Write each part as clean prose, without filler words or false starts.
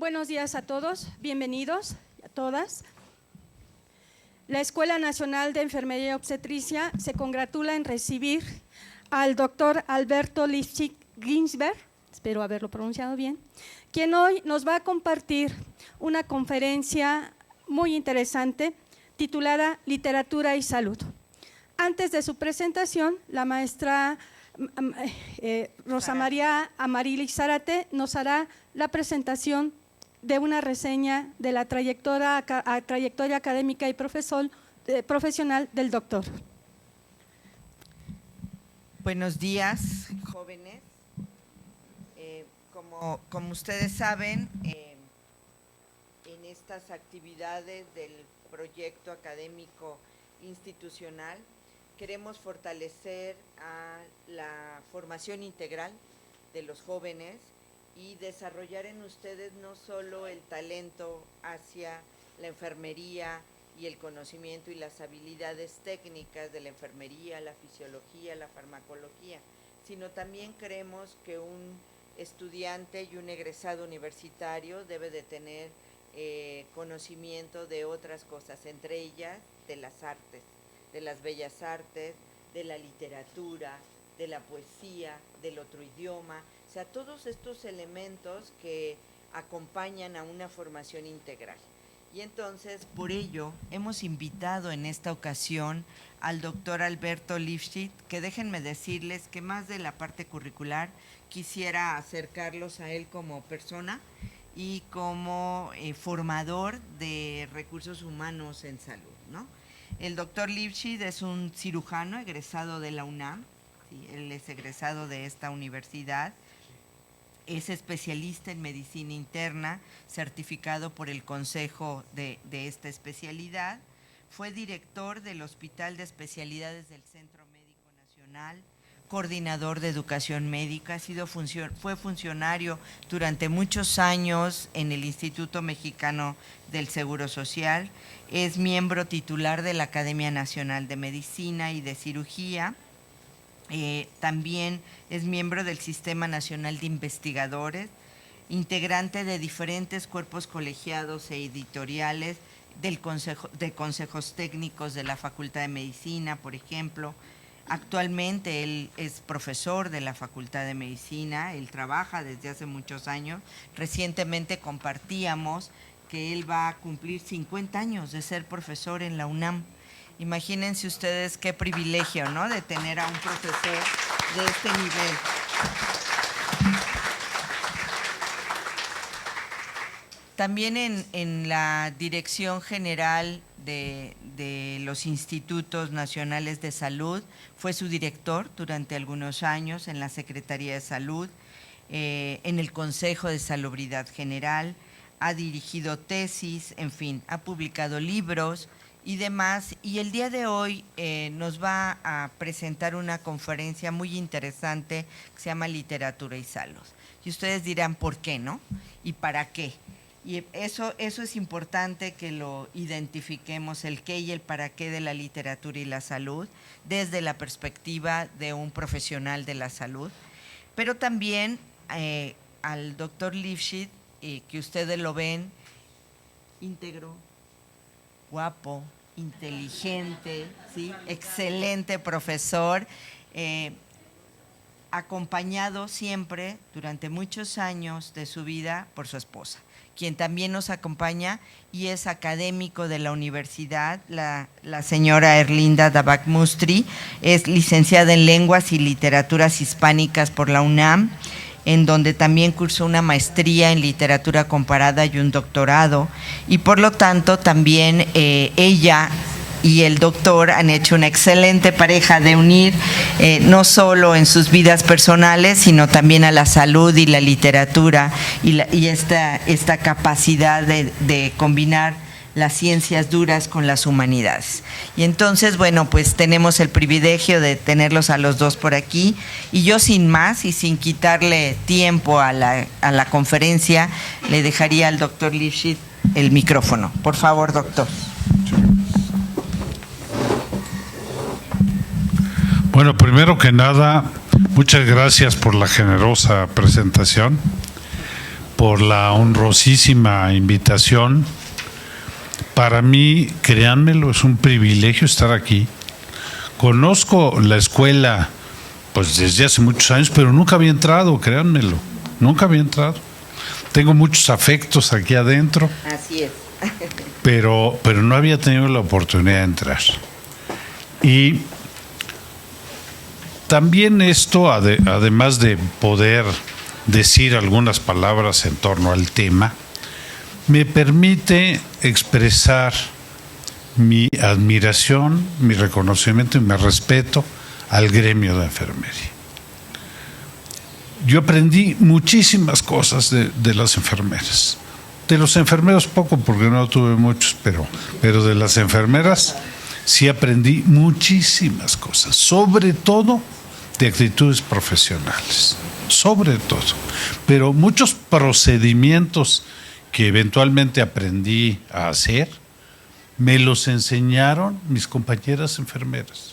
Buenos días a todos, bienvenidos a todas. La Escuela Nacional de Enfermería y Obstetricia se congratula en recibir al doctor Alberto Lifshitz-Ginsberg, espero haberlo pronunciado bien, quien hoy nos va a compartir una conferencia muy interesante titulada Literatura y Salud. Antes de su presentación, la maestra Rosa María Amarilis Zárate nos hará la presentación de una reseña de la trayectoria académica y profesional del doctor. Buenos días, jóvenes. Como ustedes saben, en estas actividades del proyecto académico institucional queremos fortalecer a la formación integral de los jóvenes y desarrollar en ustedes no solo el talento hacia la enfermería y el conocimiento y las habilidades técnicas de la enfermería, la fisiología, la farmacología, sino también creemos que un estudiante y un egresado universitario debe de tener conocimiento de otras cosas, entre ellas de las artes, de las bellas artes, de la literatura, de la poesía, del otro idioma, o sea, todos estos elementos que acompañan a una formación integral. Y entonces, por ello, hemos invitado en esta ocasión al doctor Alberto Lifshitz, que déjenme decirles que más de la parte curricular, quisiera acercarlos a él como persona y como formador de recursos humanos en salud, ¿no? El doctor Lifshitz es un cirujano egresado de la UNAM, ¿sí? Él es egresado de esta universidad, es especialista en medicina interna, certificado por el Consejo de esta especialidad, fue director del Hospital de Especialidades del Centro Médico Nacional, coordinador de educación médica, fue funcionario durante muchos años en el Instituto Mexicano del Seguro Social, es miembro titular de la Academia Nacional de Medicina y de Cirugía, también es miembro del Sistema Nacional de Investigadores, integrante de diferentes cuerpos colegiados e editoriales de consejos técnicos de la Facultad de Medicina, por ejemplo. Actualmente él es profesor de la Facultad de Medicina, él trabaja desde hace muchos años. Recientemente compartíamos que él va a cumplir 50 años de ser profesor en la UNAM. Imagínense ustedes qué privilegio, ¿no?, de tener a un profesor de este nivel. También en la Dirección General de los Institutos Nacionales de Salud, fue su director durante algunos años en la Secretaría de Salud, en el Consejo de Salubridad General, ha dirigido tesis, en fin, ha publicado libros y demás, y el día de hoy nos va a presentar una conferencia muy interesante que se llama Literatura y Salud. Y ustedes dirán, ¿por qué no? ¿Y para qué? Y eso es importante que lo identifiquemos, el qué y el para qué de la literatura y la salud, desde la perspectiva de un profesional de la salud. Pero también al doctor Lifshitz, que ustedes lo ven, íntegro, guapo, inteligente, ¿sí?, excelente profesor, acompañado siempre durante muchos años de su vida por su esposa, quien también nos acompaña y es académico de la universidad, la señora Erlinda Dabak-Mustri, es licenciada en Lenguas y Literaturas Hispánicas por la UNAM, en donde también cursó una maestría en literatura comparada y un doctorado, y por lo tanto también ella y el doctor han hecho una excelente pareja de unir no solo en sus vidas personales, sino también a la salud y la literatura y esta capacidad de combinar las ciencias duras con las humanidades. Y entonces, bueno, pues tenemos el privilegio de tenerlos a los dos por aquí, y yo sin más y sin quitarle tiempo a la conferencia, le dejaría al doctor Lifshitz el micrófono. Por favor, doctor. Bueno, primero que nada, muchas gracias por la generosa presentación. por la honrosísima invitación. Para mí, créanmelo, es un privilegio estar aquí. Conozco la escuela pues desde hace muchos años, pero nunca había entrado, créanmelo, nunca había entrado. Tengo muchos afectos aquí adentro. Así es. pero no había tenido la oportunidad de entrar. Y también esto, además de poder decir algunas palabras en torno al tema, me permite expresar mi admiración, mi reconocimiento y mi respeto al gremio de enfermería. Yo aprendí muchísimas cosas de las enfermeras. De los enfermeros poco, porque no tuve muchos, pero de las enfermeras sí aprendí muchísimas cosas, sobre todo de actitudes profesionales, sobre todo. Pero muchos procedimientos que eventualmente aprendí a hacer, me los enseñaron mis compañeras enfermeras.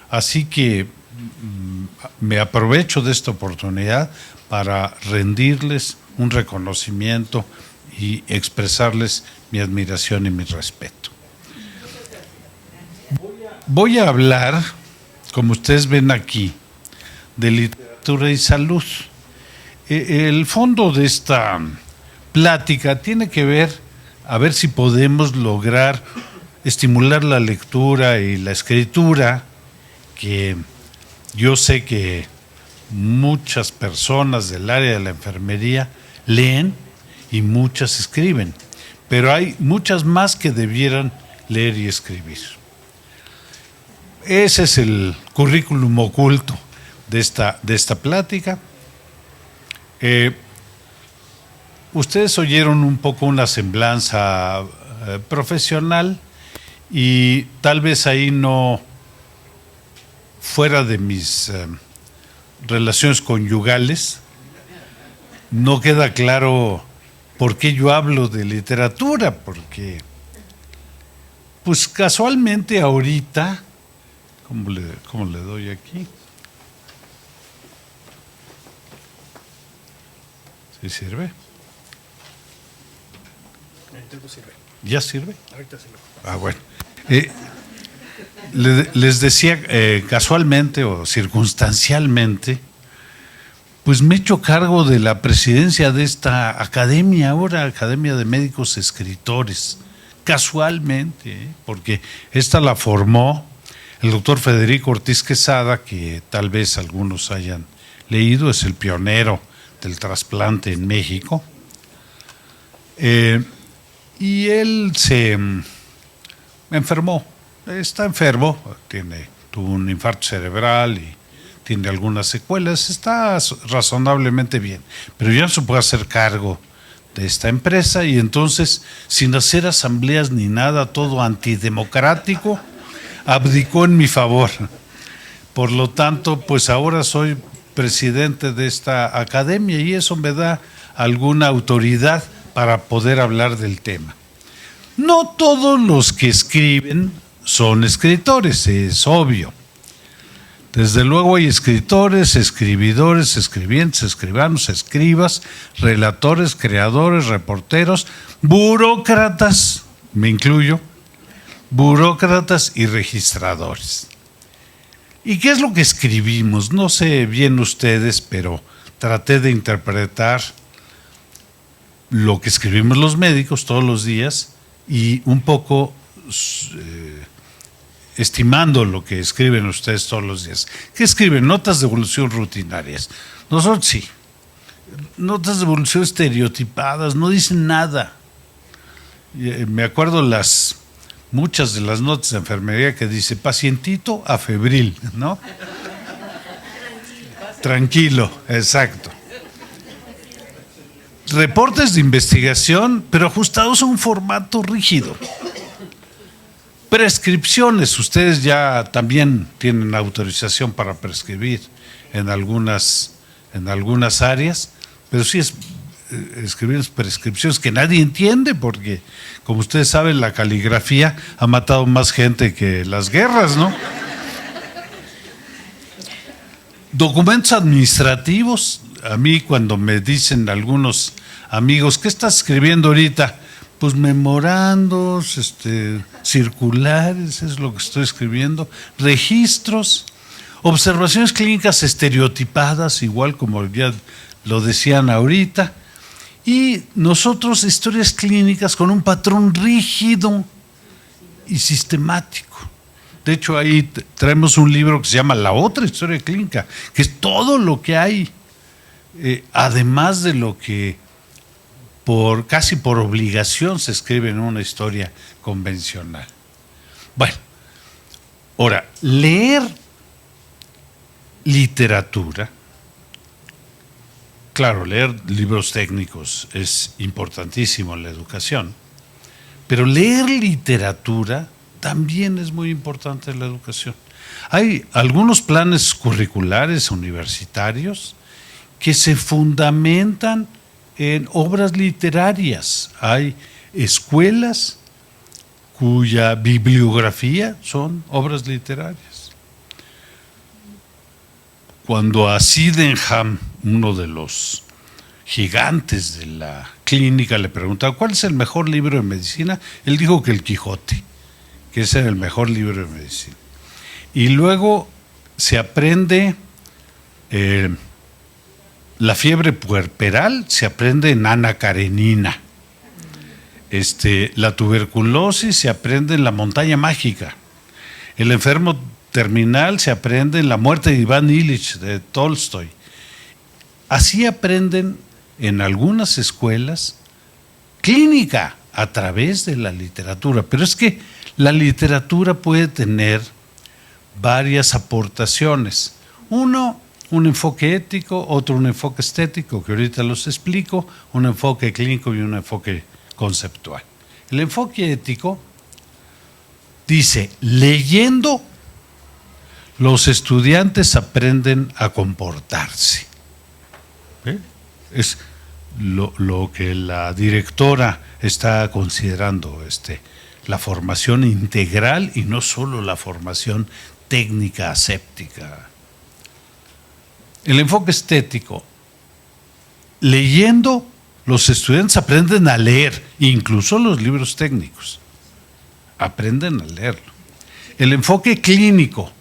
Así que me aprovecho de esta oportunidad para rendirles un reconocimiento y expresarles mi admiración y mi respeto. Voy a hablar, como ustedes ven aquí, de literatura y salud. El fondo de esta plática tiene que ver, a ver si podemos lograr estimular la lectura y la escritura, que yo sé que muchas personas del área de la enfermería leen y muchas escriben, pero hay muchas más que debieran leer y escribir. Ese es el currículum oculto de esta plática. Ustedes oyeron un poco una semblanza profesional y tal vez ahí no, fuera de mis relaciones conyugales, no queda claro por qué yo hablo de literatura, porque pues casualmente ahorita, ¿cómo le doy aquí? ¿Sí sirve? ¿Ya sirve? Ahorita sirve. Ah, bueno. Les decía, casualmente o circunstancialmente, pues me he hecho cargo de la presidencia de esta academia ahora, Academia de Médicos Escritores, casualmente, porque esta la formó el doctor Federico Ortiz Quesada, que tal vez algunos hayan leído, es el pionero del trasplante en México. Y él se enfermó, está enfermo, tuvo un infarto cerebral y tiene algunas secuelas, está razonablemente bien, pero ya no se puede hacer cargo de esta empresa y entonces, sin hacer asambleas ni nada, todo antidemocrático, abdicó en mi favor. Por lo tanto, pues ahora soy presidente de esta academia y eso me da alguna autoridad para poder hablar del tema. No todos los que escriben son escritores, es obvio. Desde luego hay escritores, escribidores, escribientes, escribanos, escribas, relatores, creadores, reporteros, burócratas, me incluyo, burócratas y registradores. ¿Y qué es lo que escribimos? No sé bien ustedes, pero traté de interpretar lo que escribimos los médicos todos los días y un poco estimando lo que escriben ustedes todos los días. ¿Qué escriben? Notas de evolución rutinarias. Nosotros sí. Notas de evolución estereotipadas, no dicen nada. Me acuerdo muchas de las notas de enfermería que dice pacientito afebril, ¿no? Tranquilo, exacto. Reportes de investigación, pero ajustados a un formato rígido. Prescripciones, ustedes ya también tienen autorización para prescribir en algunas áreas, pero sí escribir prescripciones que nadie entiende porque, como ustedes saben, la caligrafía ha matado más gente que las guerras, ¿no? Documentos administrativos, a mí cuando me dicen algunos amigos, ¿qué estás escribiendo ahorita? Pues memorandos, circulares, es lo que estoy escribiendo, registros, observaciones clínicas estereotipadas, igual como ya lo decían ahorita, y nosotros historias clínicas con un patrón rígido y sistemático. De hecho, ahí traemos un libro que se llama La otra historia clínica, que es todo lo que hay, además de lo que casi por obligación se escribe en una historia convencional. Bueno, ahora, leer literatura, claro, leer libros técnicos es importantísimo en la educación, pero leer literatura también es muy importante en la educación. Hay algunos planes curriculares universitarios que se fundamentan en obras literarias. Hay escuelas cuya bibliografía son obras literarias. Cuando a Sydenham, uno de los gigantes de la clínica, le preguntaba ¿cuál es el mejor libro de medicina? Él dijo que el Quijote, que ese era el mejor libro de medicina. Y luego se aprende la fiebre puerperal, se aprende en Ana Karenina. La tuberculosis se aprende en La montaña mágica. El enfermo terminal se aprende en La muerte de Iván Ilich de Tolstoy. Así aprenden en algunas escuelas clínica a través de la literatura. Pero es que la literatura puede tener varias aportaciones. Uno, un enfoque ético, otro un enfoque estético, que ahorita los explico, un enfoque clínico y un enfoque conceptual. El enfoque ético dice, leyendo, los estudiantes aprenden a comportarse. Es lo que la directora está considerando, la formación integral y no solo la formación técnica aséptica. El enfoque estético, leyendo, los estudiantes aprenden a leer, incluso los libros técnicos, aprenden a leerlo. El enfoque clínico,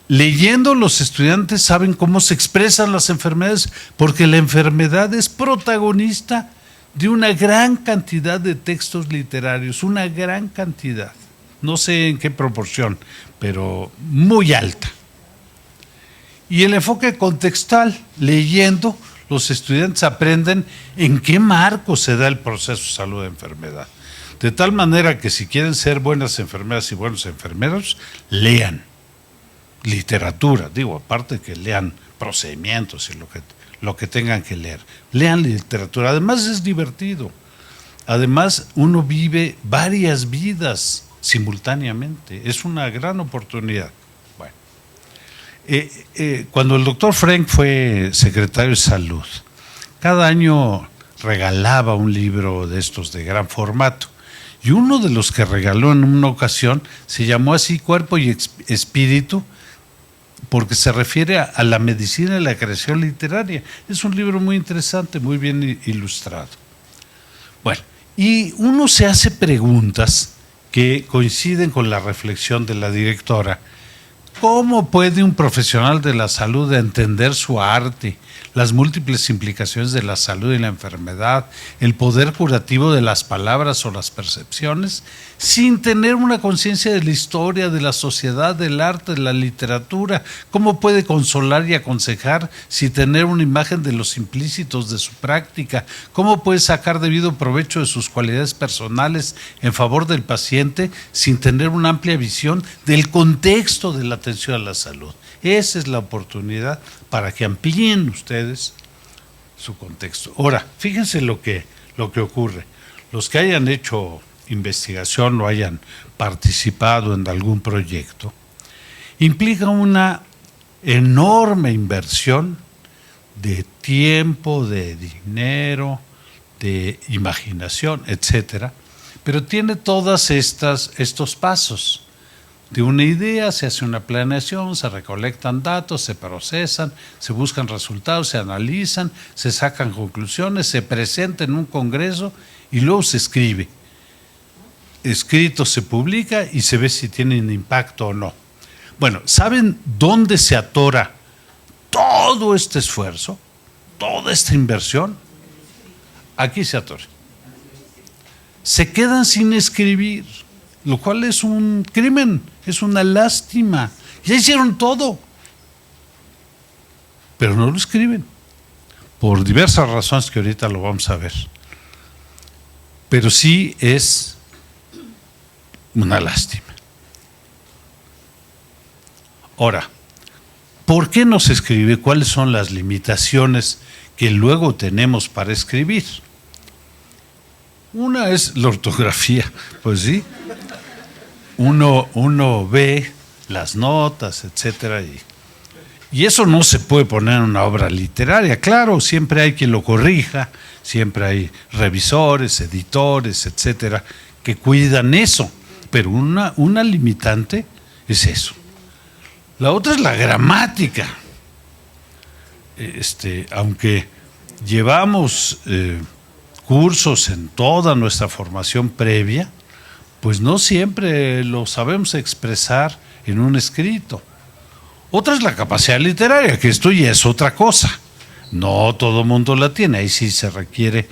leyendo, los estudiantes saben cómo se expresan las enfermedades, porque la enfermedad es protagonista de una gran cantidad de textos literarios, una gran cantidad, no sé en qué proporción, pero muy alta. Y el enfoque contextual, leyendo, los estudiantes aprenden en qué marco se da el proceso de salud de enfermedad. De tal manera que si quieren ser buenas enfermeras y buenos enfermeros, lean literatura, digo, aparte que lean procedimientos y lo que tengan que leer. Lean literatura, además es divertido. Además, uno vive varias vidas simultáneamente, es una gran oportunidad. Cuando el doctor Frenk fue secretario de Salud, cada año regalaba un libro de estos de gran formato. Y uno de los que regaló en una ocasión se llamó así Cuerpo y Espíritu, porque se refiere a la medicina y la creación literaria. Es un libro muy interesante, muy bien ilustrado. Bueno, y uno se hace preguntas que coinciden con la reflexión de la directora. ¿Cómo puede un profesional de la salud entender su arte, las múltiples implicaciones de la salud y la enfermedad, el poder curativo de las palabras o las percepciones, sin tener una conciencia de la historia, de la sociedad, del arte, de la literatura? ¿Cómo puede consolar y aconsejar sin tener una imagen de los implícitos de su práctica? ¿Cómo puede sacar debido provecho de sus cualidades personales en favor del paciente sin tener una amplia visión del contexto de la atención a la salud? Esa es la oportunidad para que amplíen ustedes su contexto. Ahora, fíjense lo que ocurre. Los que hayan hecho investigación o hayan participado en algún proyecto, implica una enorme inversión de tiempo, de dinero, de imaginación, etcétera, pero tiene todas estos pasos. de una idea, se hace una planeación, se recolectan datos, se procesan, se buscan resultados, se analizan, se sacan conclusiones, se presenta en un congreso y luego se escribe. Escrito se publica y se ve si tienen impacto o no. Bueno, ¿saben dónde se atora todo este esfuerzo, toda esta inversión? Aquí se atora. Se quedan sin escribir, lo cual es un crimen, es una lástima. Ya hicieron todo, pero no lo escriben, por diversas razones que ahorita lo vamos a ver. Pero sí es una lástima. Ahora, ¿por qué no se escribe? ¿Cuáles son las limitaciones que luego tenemos para escribir? Una es la ortografía, pues sí. Uno ve las notas, etcétera, y eso no se puede poner en una obra literaria. Claro, siempre hay quien lo corrija, siempre hay revisores, editores, etcétera, que cuidan eso, pero una limitante es eso. La otra es la gramática. Aunque llevamos cursos en toda nuestra formación previa, pues no siempre lo sabemos expresar en un escrito. Otra es la capacidad literaria, que esto ya es otra cosa. No todo el mundo la tiene, ahí sí se requiere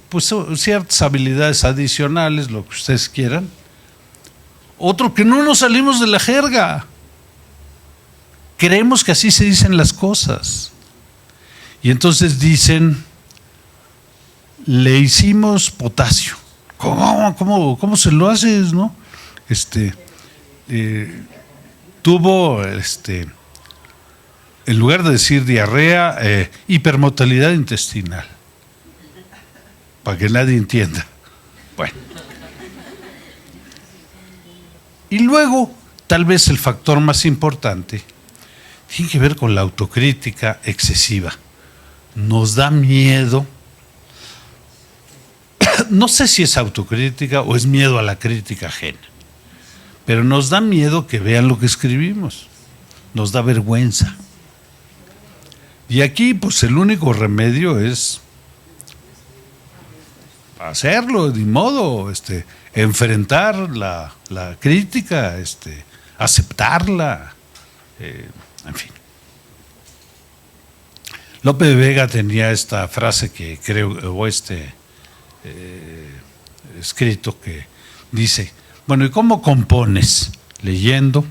pues ciertas habilidades adicionales, lo que ustedes quieran. Otro, que no nos salimos de la jerga. Creemos que así se dicen las cosas. Y entonces dicen, le hicimos potasio. ¿Cómo se lo haces, no? Tuvo, en lugar de decir diarrea, hipermotilidad intestinal. Para que nadie entienda. Bueno. Y luego, tal vez el factor más importante, tiene que ver con la autocrítica excesiva. Nos da miedo, no sé si es autocrítica o es miedo a la crítica ajena, pero nos da miedo que vean lo que escribimos, nos da vergüenza. Y aquí pues el único remedio es hacerlo, de modo, enfrentar la crítica, aceptarla, en fin. Lope de Vega tenía esta frase que creo, o escrito que dice, bueno, ¿y cómo compones? Leyendo,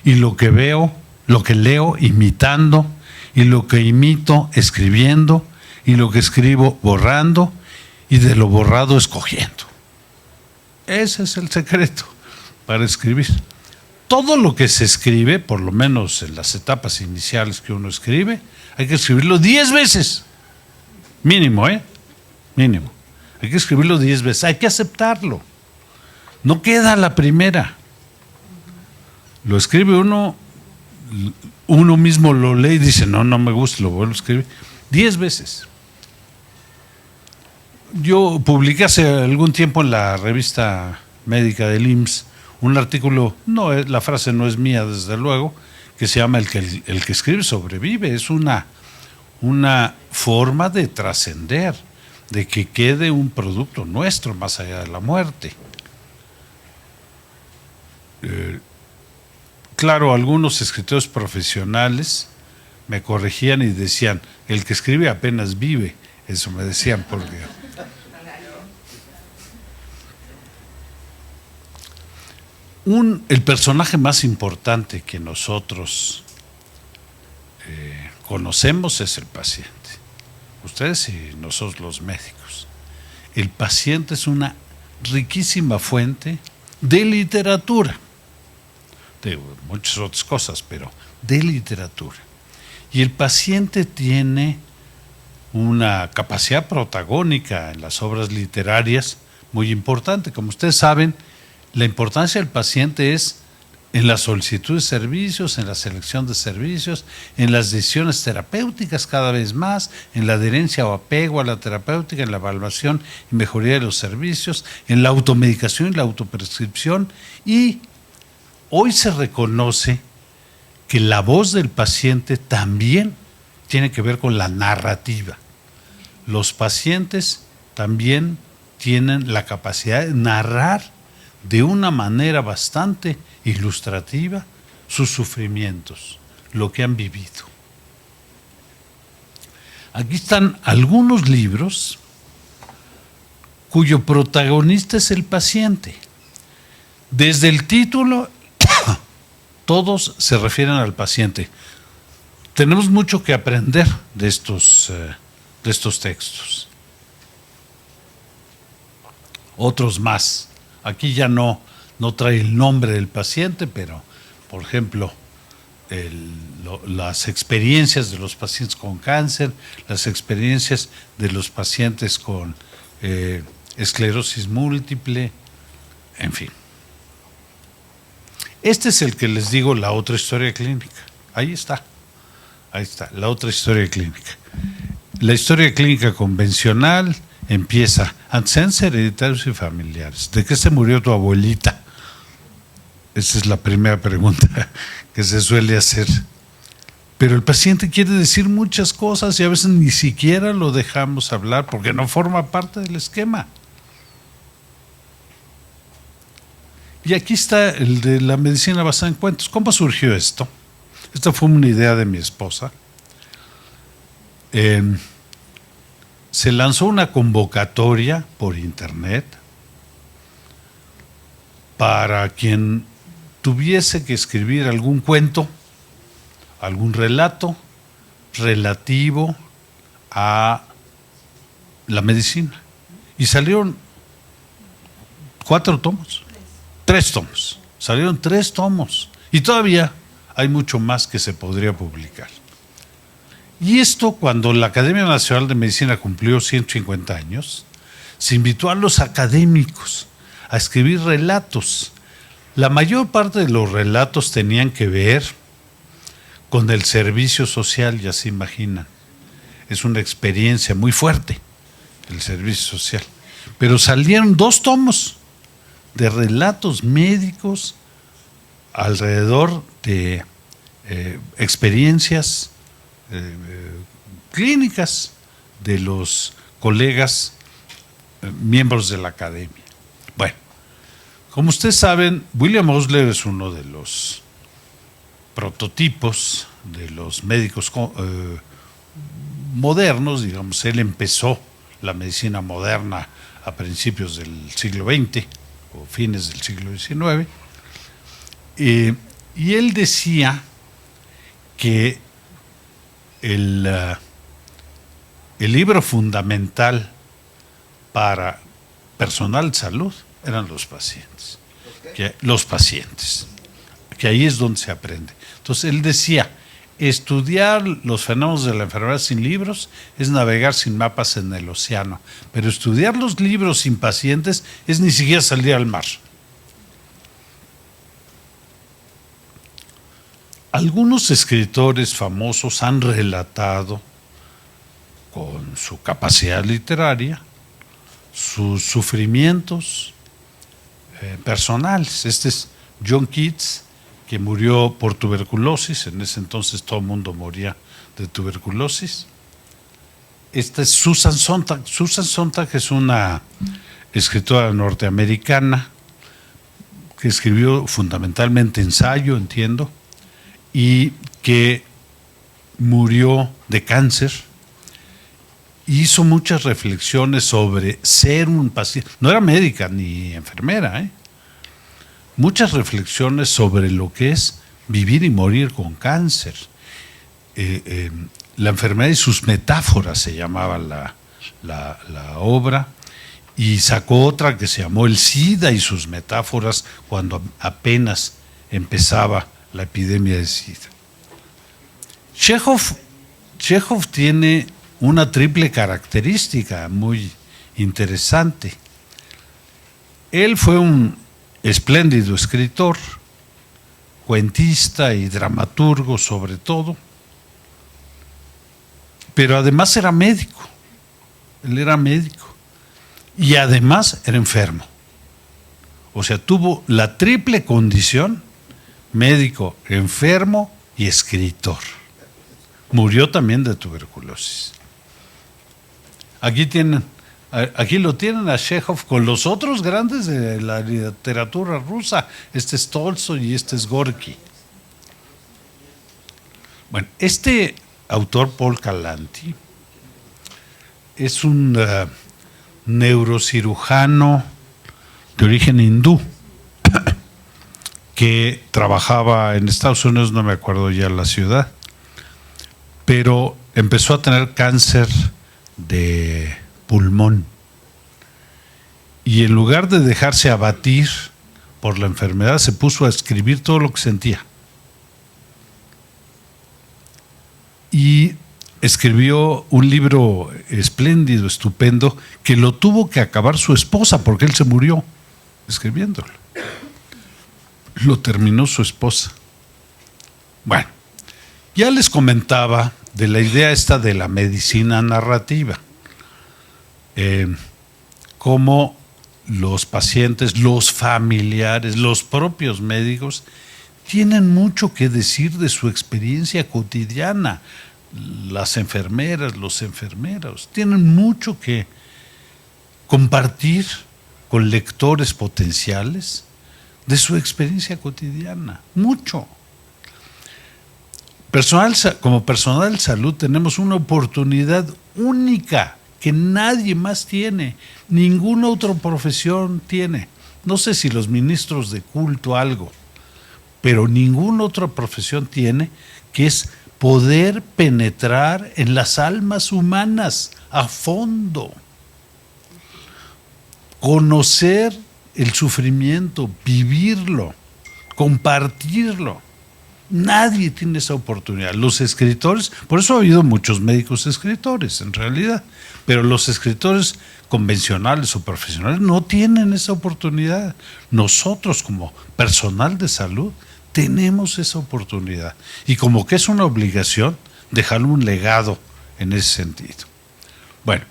y lo que veo, lo que leo, imitando, y lo que imito, escribiendo, y lo que escribo, borrando, y de lo borrado, escogiendo. Ese es el secreto para escribir. Todo lo que se escribe, por lo menos en las etapas iniciales que uno escribe, hay que escribirlo 10 veces. Mínimo, Mínimo. Hay que escribirlo 10 veces. Hay que aceptarlo. No queda la primera. Lo escribe uno mismo lo lee y dice, no me gusta, lo vuelvo a escribir. 10 veces. Yo publiqué hace algún tiempo en la revista médica del IMSS un artículo, la frase no es mía desde luego, que se llama el que escribe sobrevive. Es una forma de trascender, de que quede un producto nuestro más allá de la muerte. Claro, algunos escritores profesionales me corregían y decían, el que escribe apenas vive. Eso me decían porque... El personaje más importante que nosotros conocemos es el paciente. Ustedes y nosotros los médicos. El paciente es una riquísima fuente de literatura, de muchas otras cosas, pero de literatura. Y el paciente tiene una capacidad protagónica en las obras literarias muy importante. Como ustedes saben, la importancia del paciente es en la solicitud de servicios, en la selección de servicios, en las decisiones terapéuticas cada vez más, en la adherencia o apego a la terapéutica, en la evaluación y mejoría de los servicios, en la automedicación y la autoprescripción y hoy se reconoce que la voz del paciente también tiene que ver con la narrativa. Los pacientes también tienen la capacidad de narrar de una manera bastante ilustrativa sus sufrimientos, lo que han vivido. Aquí están algunos libros cuyo protagonista es el paciente. Desde el título, todos se refieren al paciente. Tenemos mucho que aprender de estos textos. Otros más. Aquí ya no trae el nombre del paciente, pero, por ejemplo, las experiencias de los pacientes con cáncer, las experiencias de los pacientes con esclerosis múltiple, en fin. Este es el que les digo, la otra historia clínica. Ahí está, la otra historia clínica. La historia clínica convencional empieza, antecedentes hereditarios y familiares. ¿De qué se murió tu abuelita? Esa es la primera pregunta que se suele hacer. Pero el paciente quiere decir muchas cosas y a veces ni siquiera lo dejamos hablar porque no forma parte del esquema. Y aquí está el de la medicina basada en cuentos. ¿Cómo surgió esto? Esta fue una idea de mi esposa. Se lanzó una convocatoria por internet para quien tuviese que escribir algún cuento, algún relato relativo a la medicina. Y salieron 4 tomos. 3 tomos. Salieron 3 tomos. Y todavía hay mucho más que se podría publicar. Y esto, cuando la Academia Nacional de Medicina cumplió 150 años, se invitó a los académicos a escribir relatos. La mayor parte de los relatos tenían que ver con el servicio social, ya se imaginan. Es una experiencia muy fuerte, el servicio social. Pero salieron 2 tomos de relatos médicos alrededor de experiencias clínicas de los colegas miembros de la academia. Bueno, como ustedes saben, William Osler es uno de los prototipos de los médicos modernos, digamos. Él empezó la medicina moderna a principios del siglo XX o fines del siglo XIX, y él decía que el libro fundamental para personal de salud eran los pacientes. Los pacientes, que ahí es donde se aprende. Entonces él decía, estudiar los fenómenos de la enfermedad sin libros es navegar sin mapas en el océano, pero estudiar los libros sin pacientes es ni siquiera salir al mar. Algunos escritores famosos han relatado con su capacidad literaria sus sufrimientos personales. Este es John Keats, que murió por tuberculosis. En ese entonces todo el mundo moría de tuberculosis. Esta es Susan Sontag. Susan Sontag es una escritora norteamericana que escribió fundamentalmente ensayo, entiendo, y que murió de cáncer. Hizo muchas reflexiones sobre ser un paciente. No era médica ni enfermera, Muchas reflexiones sobre lo que es vivir y morir con cáncer. La enfermedad y sus metáforas se llamaba la obra, y sacó otra que se llamó El SIDA y sus metáforas, cuando apenas empezaba la epidemia de SIDA. Chekhov tiene una triple característica muy interesante. Él fue un espléndido escritor, cuentista y dramaturgo sobre todo, pero además era médico. Él era médico y además era enfermo. O sea, tuvo la triple condición médico, enfermo y escritor. Murió también de tuberculosis. Aquí lo tienen a Chekhov con los otros grandes de la literatura rusa. Este es Tolstoy y este es Gorky. Bueno, este autor, Paul Galanti, es un neurocirujano de origen hindú que trabajaba en Estados Unidos, no me acuerdo ya la ciudad, pero empezó a tener cáncer de pulmón y en lugar de dejarse abatir por la enfermedad se puso a escribir todo lo que sentía y escribió un libro espléndido, estupendo, que lo tuvo que acabar su esposa porque él se murió escribiéndolo. Lo terminó su esposa. Bueno, ya les comentaba de la idea esta de la medicina narrativa, cómo los pacientes, los familiares, los propios médicos tienen mucho que decir de su experiencia cotidiana. Las enfermeras, los enfermeros tienen mucho que compartir con lectores potenciales de su experiencia cotidiana, mucho. Como personal de salud tenemos una oportunidad única que nadie más tiene, ninguna otra profesión tiene. No sé si los ministros de culto algo, pero ninguna otra profesión tiene, que es poder penetrar en las almas humanas a fondo, conocer el sufrimiento, vivirlo, compartirlo. Nadie tiene esa oportunidad. Los escritores, por eso ha habido muchos médicos escritores en realidad, pero los escritores convencionales o profesionales no tienen esa oportunidad. Nosotros como personal de salud tenemos esa oportunidad y como que es una obligación dejar un legado en ese sentido. Bueno,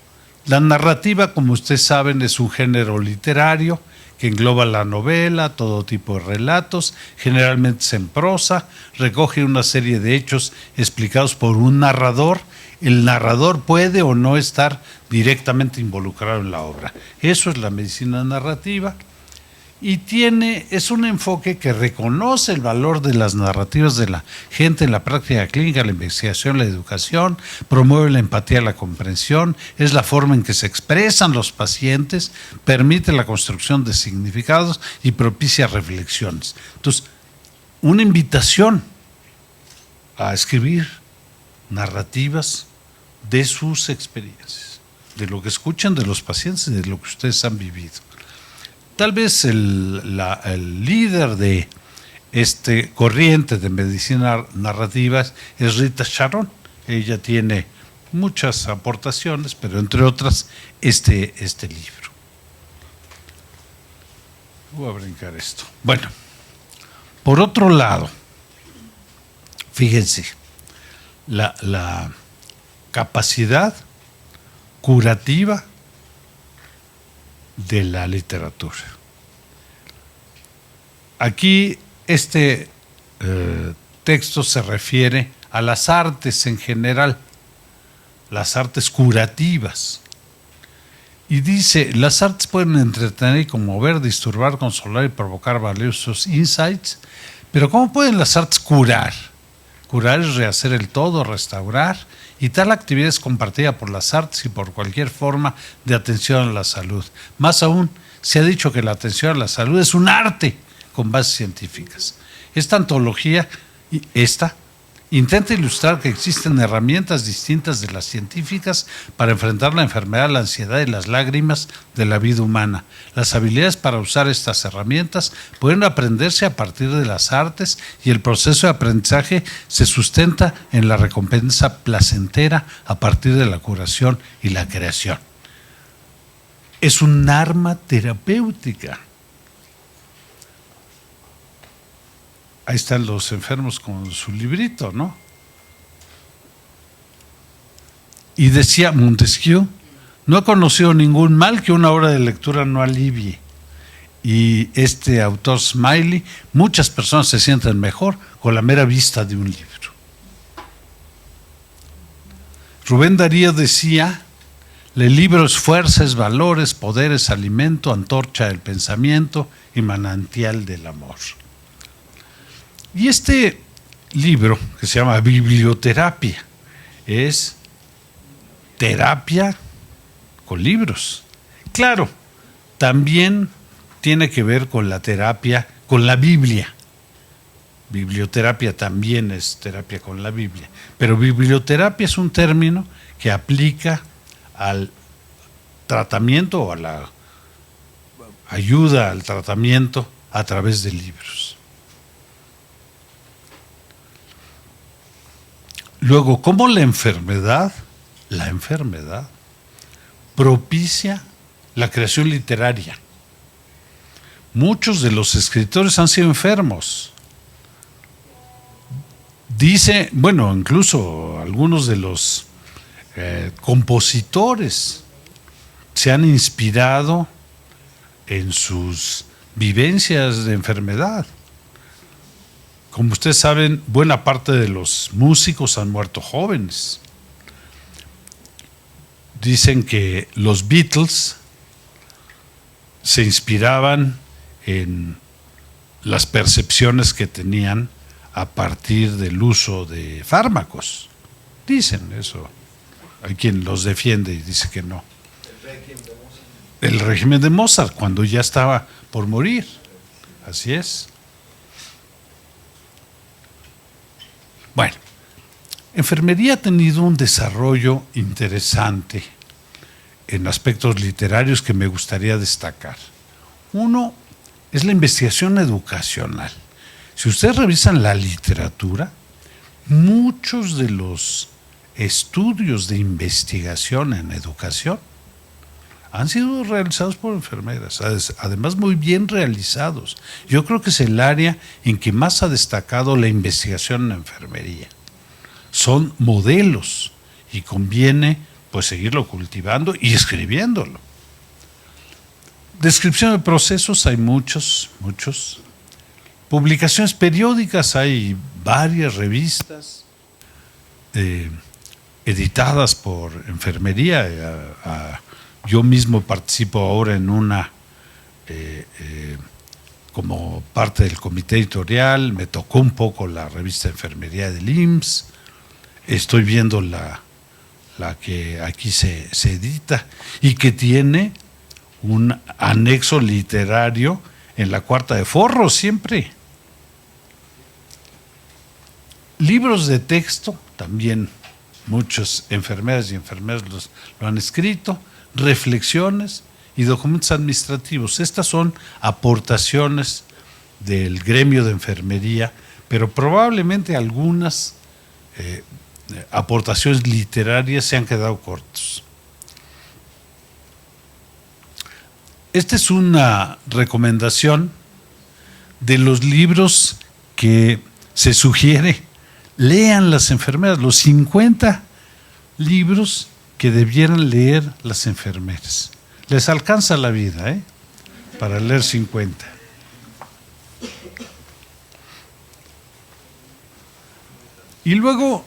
la narrativa, como ustedes saben, es un género literario que engloba la novela, todo tipo de relatos, generalmente es en prosa, recoge una serie de hechos explicados por un narrador. El narrador puede o no estar directamente involucrado en la obra. Eso es la medicina narrativa. Y es un enfoque que reconoce el valor de las narrativas de la gente en la práctica clínica, la investigación, la educación, promueve la empatía, la comprensión, es la forma en que se expresan los pacientes, permite la construcción de significados y propicia reflexiones. Entonces, una invitación a escribir narrativas de sus experiencias, de lo que escuchan de los pacientes y de lo que ustedes han vivido. Tal vez el líder de este corriente de medicina narrativa es Rita Sharon. Ella tiene muchas aportaciones, pero entre otras este libro. Voy a brincar esto. Bueno, por otro lado, fíjense, la capacidad curativa de la literatura. Aquí este texto se refiere a las artes en general, las artes curativas. Y dice, las artes pueden entretener y conmover, disturbar, consolar y provocar valiosos insights, pero ¿cómo pueden las artes curar? Curar es rehacer el todo, restaurar, y tal actividad es compartida por las artes y por cualquier forma de atención a la salud. Más aún, se ha dicho que la atención a la salud es un arte con bases científicas. Esta antología, intenta ilustrar que existen herramientas distintas de las científicas para enfrentar la enfermedad, la ansiedad y las lágrimas de la vida humana. Las habilidades para usar estas herramientas pueden aprenderse a partir de las artes y el proceso de aprendizaje se sustenta en la recompensa placentera a partir de la curación y la creación. Es un arma terapéutica. Ahí están los enfermos con su librito, ¿no? Y decía Montesquieu, no he conocido ningún mal que una hora de lectura no alivie. y este autor Smiley, muchas personas se sienten mejor con la mera vista de un libro. Rubén Darío decía: el libro es fuerza, es valores, poder, es alimento, antorcha del pensamiento y manantial del amor. Y este libro, que se llama Biblioterapia, es terapia con libros. Claro, también tiene que ver con la terapia con la Biblia. Biblioterapia también es terapia con la Biblia, pero biblioterapia es un término que aplica al tratamiento o a la ayuda al tratamiento a través de libros. Luego, ¿cómo la enfermedad propicia la creación literaria? Muchos de los escritores han sido enfermos. Dice, bueno, incluso algunos de los compositores se han inspirado en sus vivencias de enfermedad. Como ustedes saben, buena parte de los músicos han muerto jóvenes. Dicen que los Beatles se inspiraban en las percepciones que tenían a partir del uso de fármacos. Dicen eso. Hay quien los defiende y dice que no. El régimen de Mozart, cuando ya estaba por morir. Así es. Bueno, enfermería ha tenido un desarrollo interesante en aspectos literarios que me gustaría destacar. Uno es la investigación educacional. Si ustedes revisan la literatura, muchos de los estudios de investigación en educación han sido realizados por enfermeras, además muy bien realizados. Yo creo que es el área en que más ha destacado la investigación en enfermería. Son modelos y conviene pues seguirlo cultivando y escribiéndolo. Descripción de procesos hay muchos. Publicaciones periódicas, hay varias revistas editadas por enfermería. Yo mismo participo ahora en una como parte del comité editorial. Me tocó un poco la revista de enfermería del IMSS. Estoy viendo la que aquí se edita y que tiene un anexo literario en la cuarta de forro siempre. Libros de texto, también muchas enfermeras y enfermeros lo han escrito. Reflexiones y documentos administrativos. Estas son aportaciones del gremio de enfermería, pero probablemente algunas aportaciones literarias se han quedado cortos. Esta es una recomendación de los libros que se sugiere lean las enfermeras, los 50 libros que debieran leer las enfermeras. Les alcanza la vida, para leer 50. Y luego,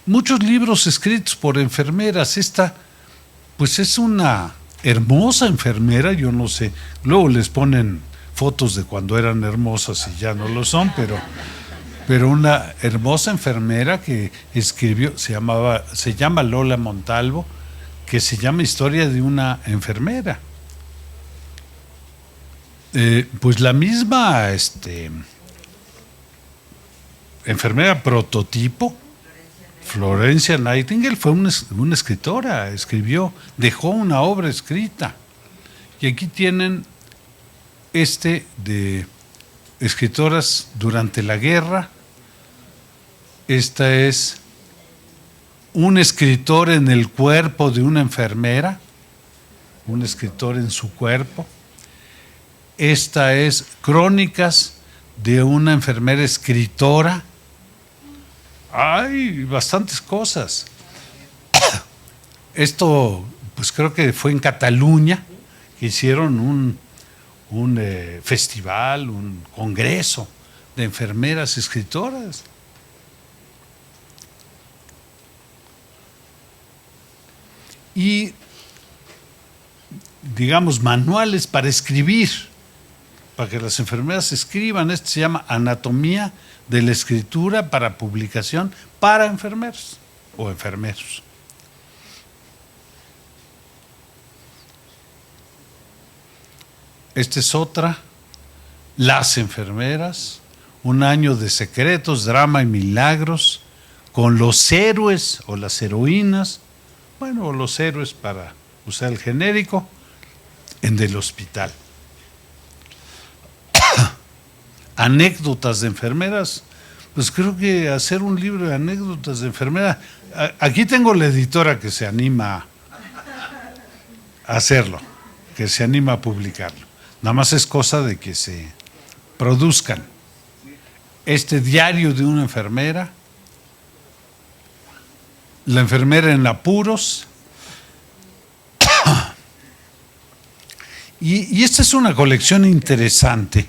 muchos libros escritos por enfermeras. Esta, pues es una hermosa enfermera, yo no sé. Luego les ponen fotos de cuando eran hermosas y ya no lo son, pero una hermosa enfermera que escribió, se llama Lola Montalvo, que se llama Historia de una enfermera. Pues la misma enfermera prototipo, Florencia Nightingale, fue una escritora, dejó una obra escrita. Y aquí tienen de escritoras durante la guerra. Esta es un escritor en el cuerpo de una enfermera, un escritor en su cuerpo. Esta es Crónicas de una enfermera escritora. Hay bastantes cosas. Esto, pues creo que fue en Cataluña, que hicieron un festival, un congreso de enfermeras escritoras. Y, digamos, manuales para escribir, para que las enfermeras escriban. Este se llama Anatomía de la Escritura para publicación para enfermeros o enfermeros. Esta es otra, Las enfermeras, un año de secretos, drama y milagros, con los héroes o las heroínas, bueno, los héroes para usar el genérico, en del hospital. Anécdotas de enfermeras, pues creo que hacer un libro de anécdotas de enfermera, aquí tengo la editora que se anima a hacerlo, que se anima a publicarlo. Nada más es cosa de que se produzcan. Este diario de una enfermera, la enfermera en apuros. Y esta es una colección interesante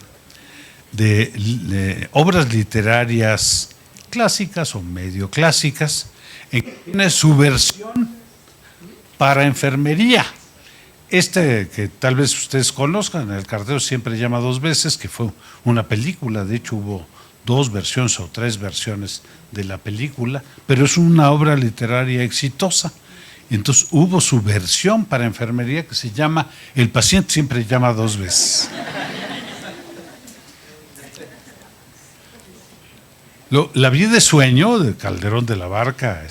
de obras literarias clásicas o medio clásicas, en que tiene su versión para enfermería. Este que tal vez ustedes conozcan, El cartero siempre llama dos veces, que fue una película, de hecho hubo 2 versiones o 3 versiones de la película, pero es una obra literaria exitosa. Y entonces hubo su versión para enfermería que se llama El paciente siempre llama 2 veces. La vida de sueño de Calderón de la Barca,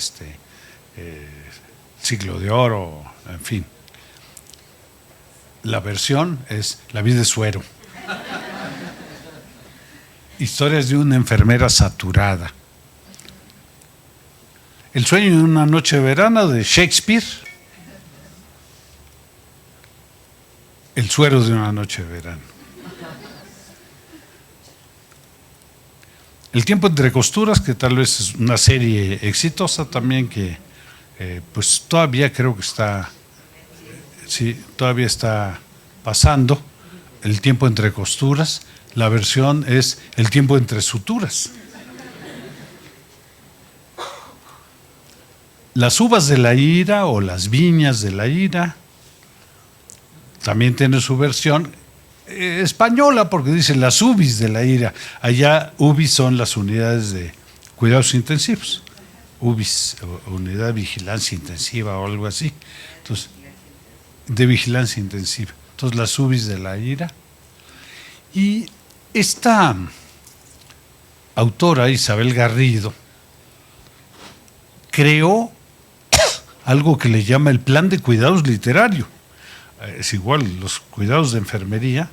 Siglo de Oro, en fin. La versión es La vida de suero. Historias de una enfermera saturada. El sueño de una noche de verano de Shakespeare. El suero de una noche de verano. El tiempo entre costuras, que tal vez es una serie exitosa también, que pues todavía creo que está, sí, todavía está pasando. El tiempo entre costuras, la versión es El tiempo entre suturas. Las uvas de la ira o Las viñas de la ira también tiene su versión española, porque dice Las UBIs de la ira. Allá UBIs son las unidades de cuidados intensivos, UBIs, unidad de vigilancia intensiva o algo así. Entonces, de vigilancia intensiva. Entonces, Las UBIs de la ira. Y esta autora, Isabel Garrido, creó algo que le llama el plan de cuidados literario. Es igual, los cuidados de enfermería,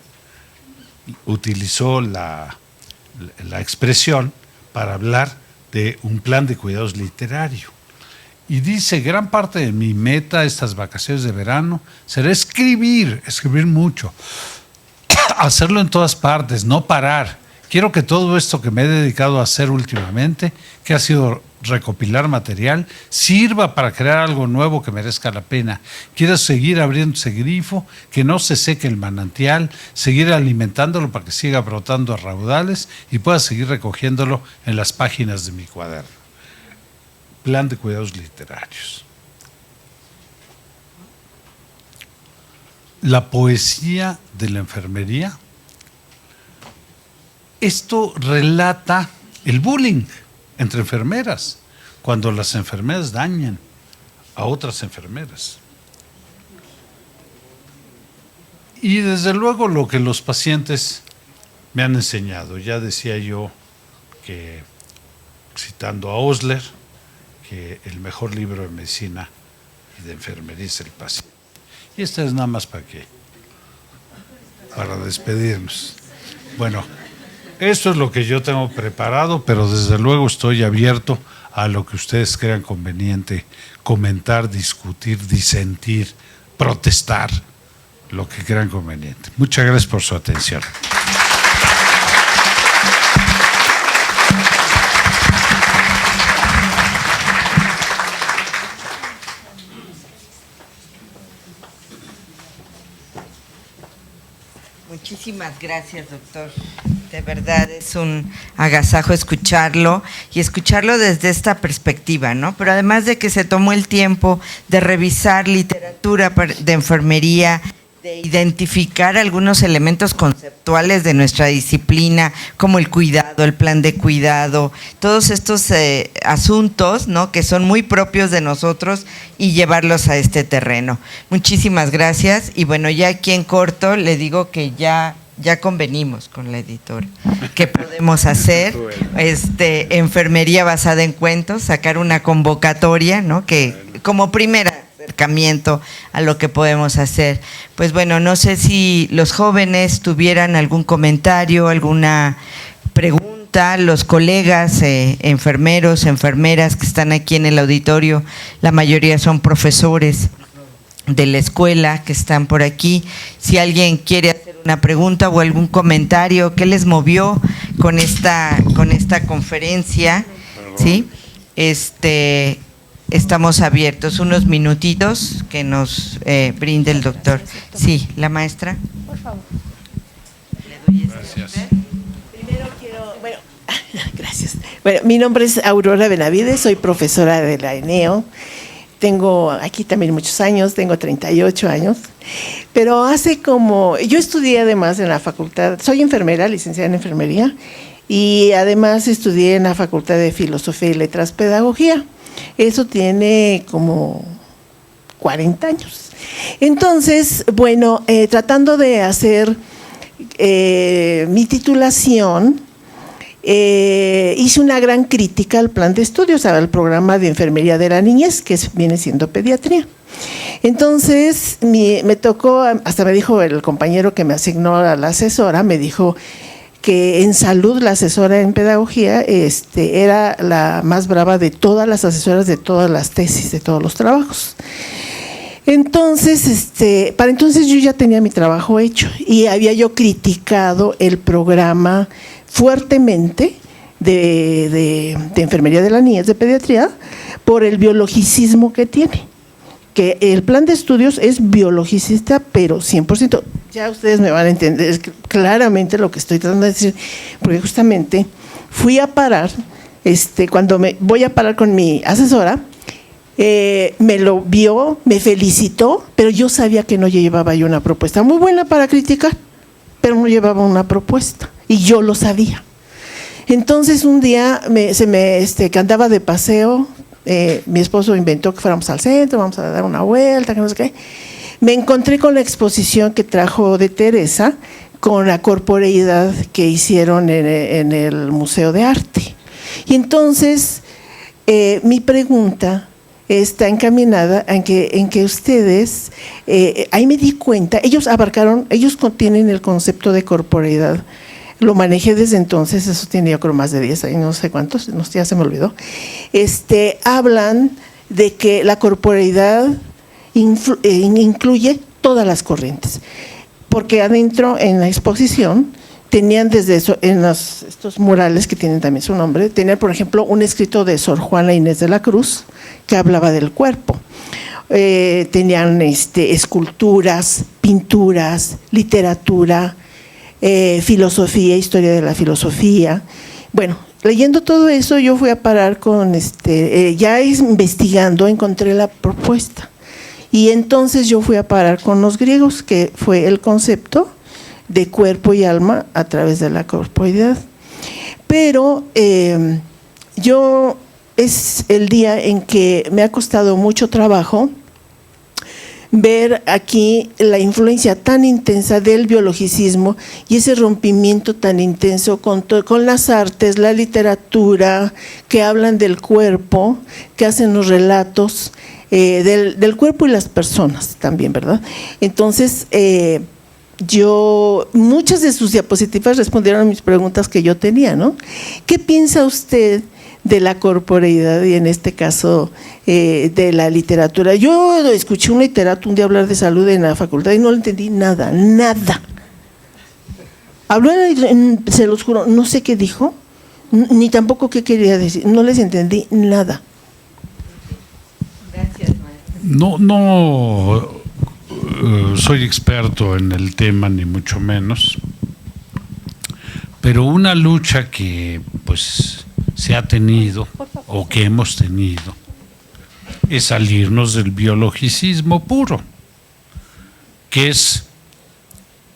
utilizó la expresión para hablar de un plan de cuidados literario. Y dice, gran parte de mi meta estas vacaciones de verano será escribir mucho, hacerlo en todas partes, no parar. Quiero que todo esto que me he dedicado a hacer últimamente, que ha sido recopilar material, sirva para crear algo nuevo que merezca la pena. Quiero seguir abriendo ese grifo, que no se seque el manantial, seguir alimentándolo para que siga brotando a raudales y pueda seguir recogiéndolo en las páginas de mi cuaderno. Plan de cuidados literarios. La poesía de la enfermería. Esto relata el bullying entre enfermeras, cuando las enfermeras dañan a otras enfermeras. Y desde luego lo que los pacientes me han enseñado. Ya decía yo que, citando a Osler, que el mejor libro de medicina y de enfermería es El paciente. Y esta es nada más para despedirnos. Bueno, esto es lo que yo tengo preparado, pero desde luego estoy abierto a lo que ustedes crean conveniente comentar, discutir, disentir, protestar, lo que crean conveniente. Muchas gracias por su atención. Muchísimas Muchísimas gracias, doctor. De verdad es un agasajo escucharlo y escucharlo desde esta perspectiva, ¿no? Pero además de que se tomó el tiempo de revisar literatura de enfermería, de identificar algunos elementos conceptuales de nuestra disciplina, como el cuidado, el plan de cuidado, todos estos asuntos, ¿no?, que son muy propios de nosotros, y llevarlos a este terreno. Muchísimas gracias. Y bueno, ya aquí en corto le digo que ya convenimos con la editora que podemos hacer enfermería basada en cuentos, sacar una convocatoria, ¿no?, que como primera acercamiento a lo que podemos hacer. Pues bueno, no sé si los jóvenes tuvieran algún comentario, alguna pregunta, los colegas enfermeros, enfermeras que están aquí en el auditorio, la mayoría son profesores de la escuela que están por aquí. Si alguien quiere hacer una pregunta o algún comentario, ¿qué les movió con esta conferencia? ¿Sí? Estamos abiertos. Unos minutitos que nos brinde el doctor. Sí, la maestra. Por favor. Gracias. Primero quiero, gracias. Bueno, mi nombre es Aurora Benavides, soy profesora de la ENEO. Tengo aquí también muchos años, tengo 38 años, pero yo estudié además en la facultad, soy enfermera, licenciada en enfermería, y además estudié en la Facultad de Filosofía y Letras Pedagogía. Eso tiene como 40 años. Entonces, bueno, tratando de hacer mi titulación, hice una gran crítica al plan de estudios, al programa de enfermería de la niñez, que viene siendo pediatría. Entonces, me tocó, hasta me dijo el compañero que me asignó a la asesora, me dijo que en salud la asesora en pedagogía era la más brava de todas las asesoras de todas las tesis, de todos los trabajos. Entonces, para entonces yo ya tenía mi trabajo hecho y había yo criticado el programa fuertemente de enfermería de la niñez, de pediatría, por el biologicismo que tiene. Que el plan de estudios es biologicista, pero 100%. Ya ustedes me van a entender claramente lo que estoy tratando de decir, porque justamente fui a parar, cuando voy a parar con mi asesora, me lo vio, me felicitó, pero yo sabía que no llevaba yo una propuesta muy buena para criticar, pero no llevaba una propuesta, y yo lo sabía. Entonces un día que andaba de paseo, mi esposo inventó que fuéramos al centro, vamos a dar una vuelta, que no sé qué. Me encontré con la exposición que trajo de Teresa, con la corporeidad que hicieron en el Museo de Arte. Y entonces mi pregunta está encaminada en que ustedes, ahí me di cuenta, ellos contienen el concepto de corporeidad. Lo manejé desde entonces, eso tiene yo creo más de 10 años, no sé cuántos, ya se me olvidó. Hablan de que la corporeidad incluye todas las corrientes, porque adentro en la exposición tenían desde eso, en estos murales que tienen también su nombre, tenían por ejemplo un escrito de Sor Juana Inés de la Cruz que hablaba del cuerpo. Tenían esculturas, pinturas, literatura, filosofía, historia de la filosofía. Bueno, leyendo todo eso yo fui a parar con ya investigando encontré la propuesta y entonces yo fui a parar con los griegos, que fue el concepto de cuerpo y alma a través de la corporeidad. Pero es el día en que me ha costado mucho trabajo ver aquí la influencia tan intensa del biologicismo y ese rompimiento tan intenso con las artes, la literatura, que hablan del cuerpo, que hacen los relatos del cuerpo y las personas también, ¿verdad? Entonces, muchas de sus diapositivas respondieron a mis preguntas que yo tenía, ¿no? ¿Qué piensa usted de la corporeidad y en este caso de la literatura? Yo escuché un literato un día hablar de salud en la facultad y no le entendí nada. Habló, se los juro, no sé qué dijo, ni tampoco qué quería decir, no les entendí nada. Gracias, maestra. No soy experto en el tema, ni mucho menos, pero una lucha que pues se ha tenido o que hemos tenido es salirnos del biologicismo puro, que es,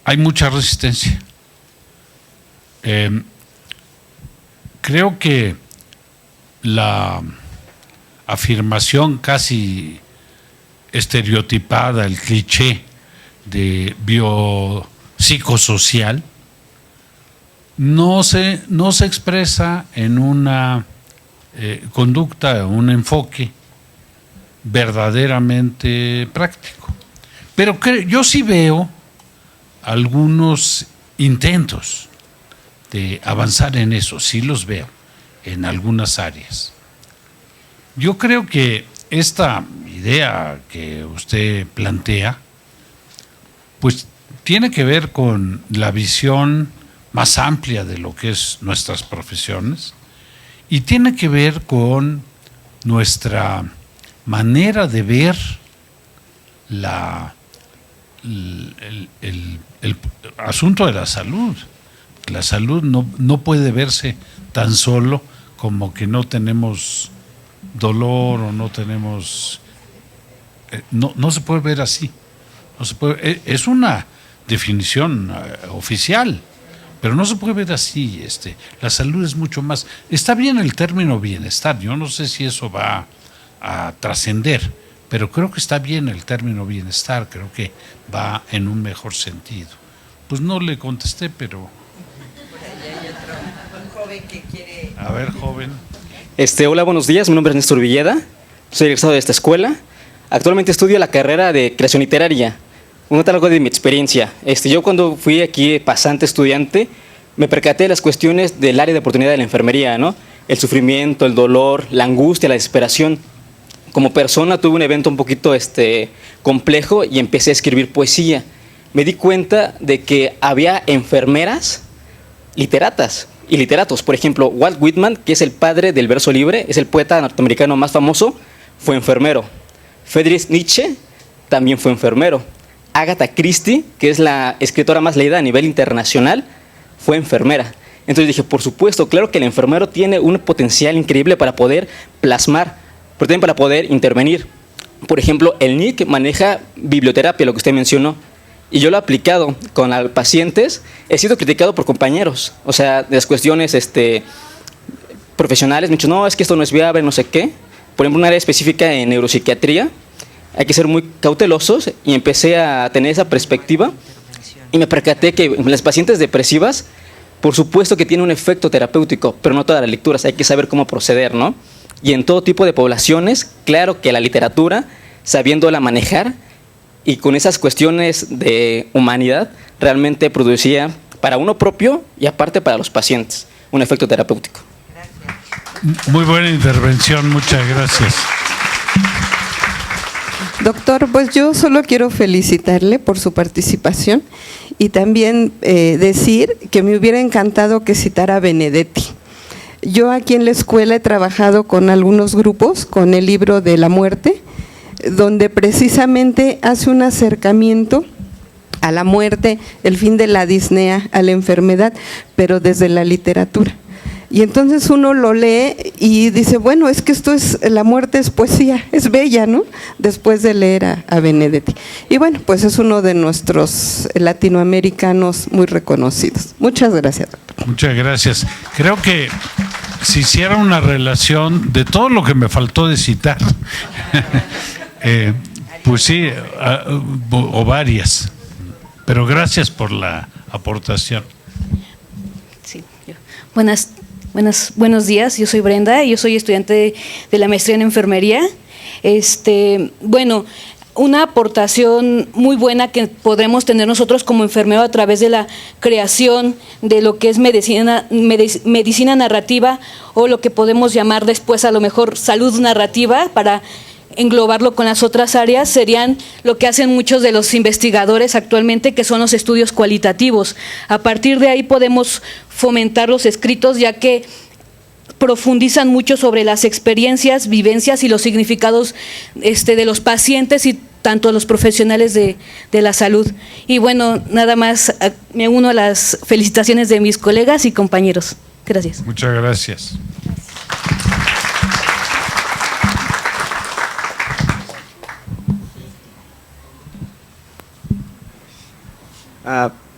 hay mucha resistencia. Creo que la afirmación casi estereotipada, el cliché de biopsicosocial, no se expresa en una conducta, un enfoque verdaderamente práctico. Pero yo sí veo algunos intentos de avanzar en eso, sí los veo en algunas áreas. Yo creo que esta idea que usted plantea, pues tiene que ver con la visión más amplia de lo que es nuestras profesiones y tiene que ver con nuestra manera de ver el asunto de la salud. La salud no puede verse tan solo como que no tenemos dolor o no tenemos... No se puede ver así. No se puede, es una definición oficial, pero no se puede ver así. La salud es mucho más. Está bien el término bienestar, yo no sé si eso va a trascender, pero creo que está bien el término bienestar, creo que va en un mejor sentido. Pues no le contesté, pero... Por ahí hay otro joven que quiere... A ver, joven. Hola, buenos días, mi nombre es Néstor Villeda, soy egresado de esta escuela. Actualmente estudio la carrera de creación literaria. Algo de mi experiencia. Yo cuando fui aquí pasante estudiante, me percaté de las cuestiones del área de oportunidad de la enfermería, ¿no? El sufrimiento, el dolor, la angustia, la desesperación. Como persona tuve un evento un poquito complejo y empecé a escribir poesía. Me di cuenta de que había enfermeras literatas y literatos. Por ejemplo, Walt Whitman, que es el padre del verso libre, es el poeta norteamericano más famoso, fue enfermero. Friedrich Nietzsche también fue enfermero. Agatha Christie, que es la escritora más leída a nivel internacional, fue enfermera. Entonces dije, por supuesto, claro que el enfermero tiene un potencial increíble para poder plasmar, pero también para poder intervenir. Por ejemplo, el NIC maneja biblioterapia, lo que usted mencionó, y yo lo he aplicado con pacientes. He sido criticado por compañeros, o sea, de las cuestiones profesionales. Me han dicho, no, es que esto no es viable, no sé qué. Por ejemplo, un área específica en neuropsiquiatría, hay que ser muy cautelosos, y empecé a tener esa perspectiva y me percaté que en las pacientes depresivas, por supuesto que tiene un efecto terapéutico, pero no todas las lecturas, hay que saber cómo proceder, ¿no? Y en todo tipo de poblaciones, claro que la literatura, sabiéndola manejar y con esas cuestiones de humanidad, realmente producía para uno propio y aparte para los pacientes un efecto terapéutico. Gracias. Muy buena intervención, muchas gracias. Doctor, pues yo solo quiero felicitarle por su participación y también decir que me hubiera encantado que citara a Benedetti. Yo aquí en la escuela he trabajado con algunos grupos con el libro de la muerte, donde precisamente hace un acercamiento a la muerte, el fin de la disnea, a la enfermedad, pero desde la literatura. Y entonces uno lo lee y dice, bueno, es que la muerte es poesía, es bella, ¿no? Después de leer a Benedetti. Y bueno, pues es uno de nuestros latinoamericanos muy reconocidos. Muchas gracias, doctor. Muchas gracias. Creo que si hiciera una relación de todo lo que me faltó de citar, pues sí, o varias. Pero gracias por la aportación. Sí, buenos días, yo soy Brenda, yo soy estudiante de la maestría en enfermería. Bueno, una aportación muy buena que podremos tener nosotros como enfermeros a través de la creación de lo que es medicina narrativa, o lo que podemos llamar después a lo mejor salud narrativa, para englobarlo con las otras áreas, serían lo que hacen muchos de los investigadores actualmente, que son los estudios cualitativos. A partir de ahí podemos fomentar los escritos, ya que profundizan mucho sobre las experiencias, vivencias y los significados de los pacientes, y tanto los profesionales de la salud. Y bueno, nada más me uno a las felicitaciones de mis colegas y compañeros. Gracias. Muchas gracias.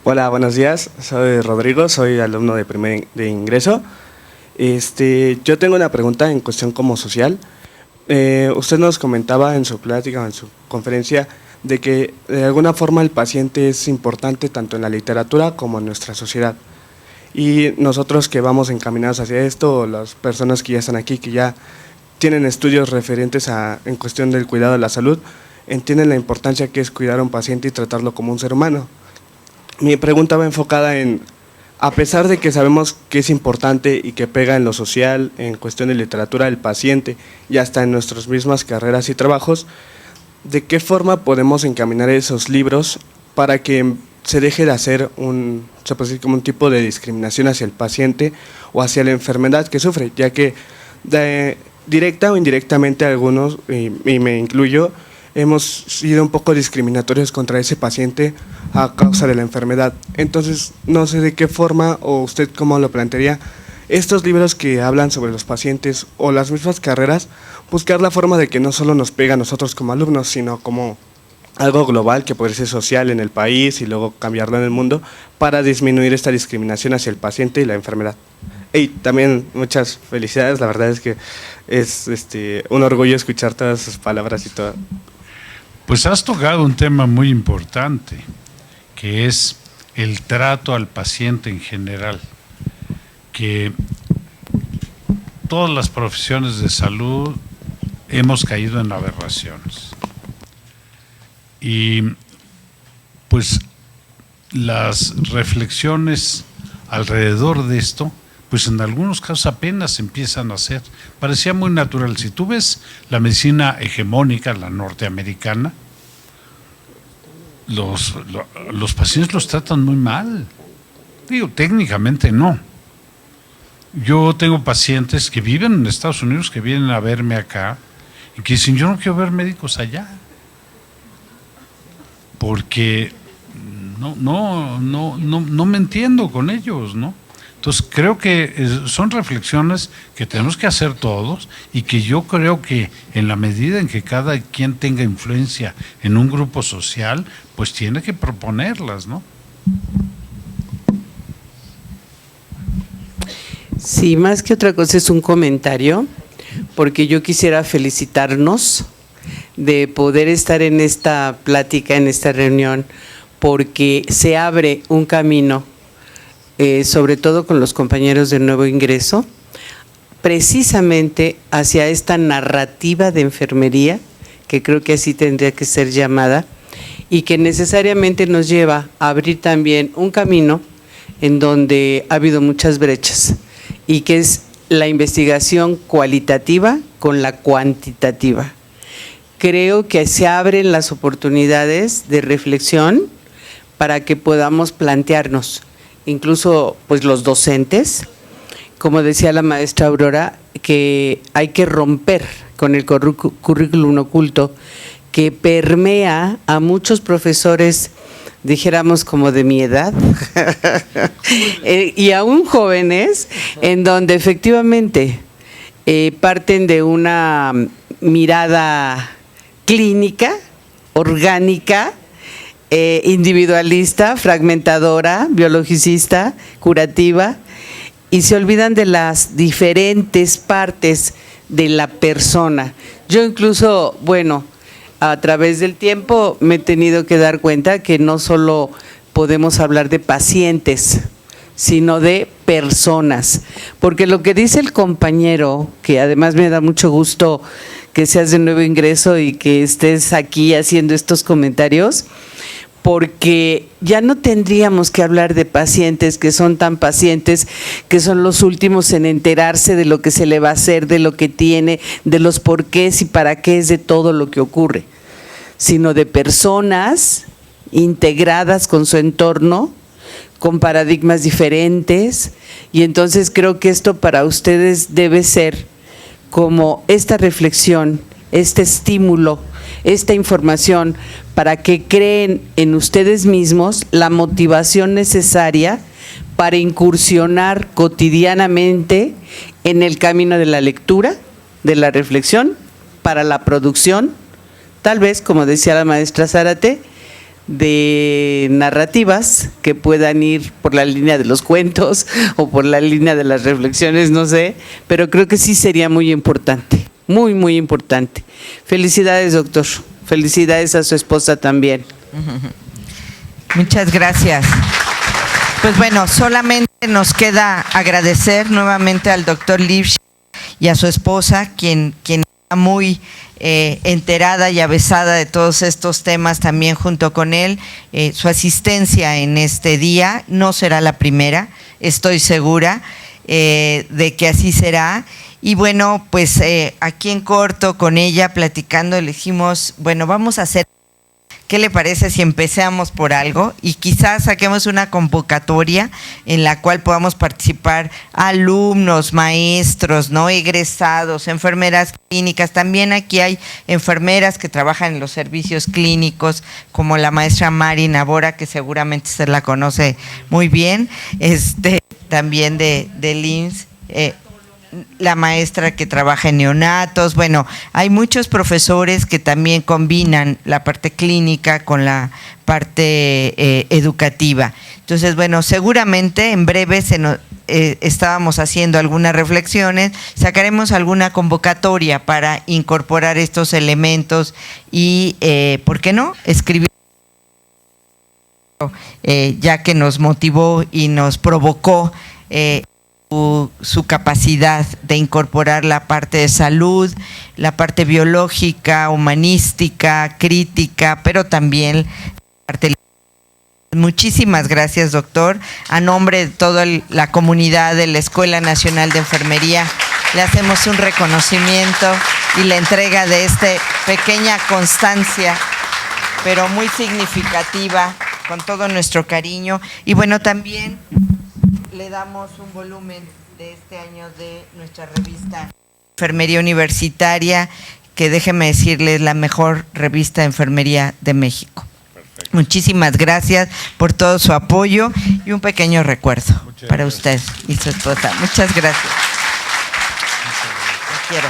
Hola, buenos días. Soy Rodrigo, soy alumno de primer de ingreso. Yo tengo una pregunta en cuestión como social. Usted nos comentaba en su plática o en su conferencia de que de alguna forma el paciente es importante tanto en la literatura como en nuestra sociedad. Y nosotros que vamos encaminados hacia esto, o las personas que ya están aquí, que ya tienen estudios referentes en cuestión del cuidado de la salud, entienden la importancia que es cuidar a un paciente y tratarlo como un ser humano. Mi pregunta va enfocada en, a pesar de que sabemos que es importante y que pega en lo social, en cuestión de literatura del paciente y hasta en nuestras mismas carreras y trabajos, ¿de qué forma podemos encaminar esos libros para que se deje de hacer se puede decir como un tipo de discriminación hacia el paciente o hacia la enfermedad que sufre? Ya que directa o indirectamente algunos, y me incluyo, hemos sido un poco discriminatorios contra ese paciente a causa de la enfermedad. Entonces, no sé de qué forma, o usted cómo lo plantearía, estos libros que hablan sobre los pacientes o las mismas carreras, buscar la forma de que no solo nos pega a nosotros como alumnos, sino como algo global que puede ser social en el país y luego cambiarlo en el mundo para disminuir esta discriminación hacia el paciente y la enfermedad. Y también muchas felicidades, la verdad es que es un orgullo escuchar todas sus palabras y todo. Pues has tocado un tema muy importante, que es el trato al paciente en general, que todas las profesiones de salud hemos caído en aberraciones. Y pues las reflexiones alrededor de esto, pues en algunos casos apenas empiezan a hacer. Parecía muy natural. Si tú ves la medicina hegemónica, la norteamericana, los pacientes los tratan muy mal. Digo, técnicamente no. Yo tengo pacientes que viven en Estados Unidos, que vienen a verme acá, y que dicen, yo no quiero ver médicos allá, porque no me entiendo con ellos, ¿no? Entonces creo que son reflexiones que tenemos que hacer todos y que yo creo que en la medida en que cada quien tenga influencia en un grupo social, pues tiene que proponerlas, ¿no? Sí, más que otra cosa es un comentario, porque yo quisiera felicitarnos de poder estar en esta plática, en esta reunión, porque se abre un camino, sobre todo con los compañeros de nuevo ingreso, precisamente hacia esta narrativa de enfermería, que creo que así tendría que ser llamada, y que necesariamente nos lleva a abrir también un camino en donde ha habido muchas brechas, y que es la investigación cualitativa con la cuantitativa. Creo que se abren las oportunidades de reflexión para que podamos plantearnos, incluso pues los docentes, como decía la maestra Aurora, que hay que romper con el currículum oculto que permea a muchos profesores, dijéramos como de mi edad, y aún jóvenes, en donde efectivamente parten de una mirada clínica, orgánica, individualista, fragmentadora, biologicista, curativa, y se olvidan de las diferentes partes de la persona. Yo incluso, bueno, a través del tiempo me he tenido que dar cuenta que no solo podemos hablar de pacientes, sino de personas, porque lo que dice el compañero, que además me da mucho gusto que seas de nuevo ingreso y que estés aquí haciendo estos comentarios, porque ya no tendríamos que hablar de pacientes que son tan pacientes, que son los últimos en enterarse de lo que se le va a hacer, de lo que tiene, de los porqués y para qué es de todo lo que ocurre, sino de personas integradas con su entorno, con paradigmas diferentes, y entonces creo que esto para ustedes debe ser como esta reflexión, este estímulo esta información para que creen en ustedes mismos la motivación necesaria para incursionar cotidianamente en el camino de la lectura, de la reflexión, para la producción, tal vez, como decía la maestra Zárate, de narrativas que puedan ir por la línea de los cuentos o por la línea de las reflexiones, no sé, pero creo que sí sería muy importante, muy, muy importante. Felicidades, doctor. Felicidades a su esposa también. Muchas gracias. Pues bueno, solamente nos queda agradecer nuevamente al doctor Lifshitz y a su esposa, quien está muy enterada y avesada de todos estos temas también junto con él. Su asistencia en este día no será la primera, estoy segura de que así será. Y bueno, pues aquí en corto con ella platicando le dijimos, bueno, vamos a hacer, ¿qué le parece si empezamos por algo? Y quizás saquemos una convocatoria en la cual podamos participar alumnos, maestros, no egresados, enfermeras clínicas. También aquí hay enfermeras que trabajan en los servicios clínicos, como la maestra Mari Navora, que seguramente usted la conoce muy bien, también de IMSS. La maestra que trabaja en neonatos. Bueno, hay muchos profesores que también combinan la parte clínica con la parte educativa. Entonces, bueno, seguramente en breve estábamos haciendo algunas reflexiones, sacaremos alguna convocatoria para incorporar estos elementos y, ¿por qué no?, escribir, ya que nos motivó y nos provocó su capacidad de incorporar la parte de salud, la parte biológica, humanística, crítica, pero también la parte. Muchísimas gracias, doctor. A nombre de toda la comunidad de la Escuela Nacional de Enfermería, le hacemos un reconocimiento y la entrega de esta pequeña constancia, pero muy significativa, con todo nuestro cariño. Y bueno, también le damos un volumen de este año de nuestra revista Enfermería Universitaria, que déjeme decirle es la mejor revista de enfermería de México. Perfecto. Muchísimas gracias por todo su apoyo y un pequeño recuerdo para usted y su esposa. Muchas gracias. Te quiero.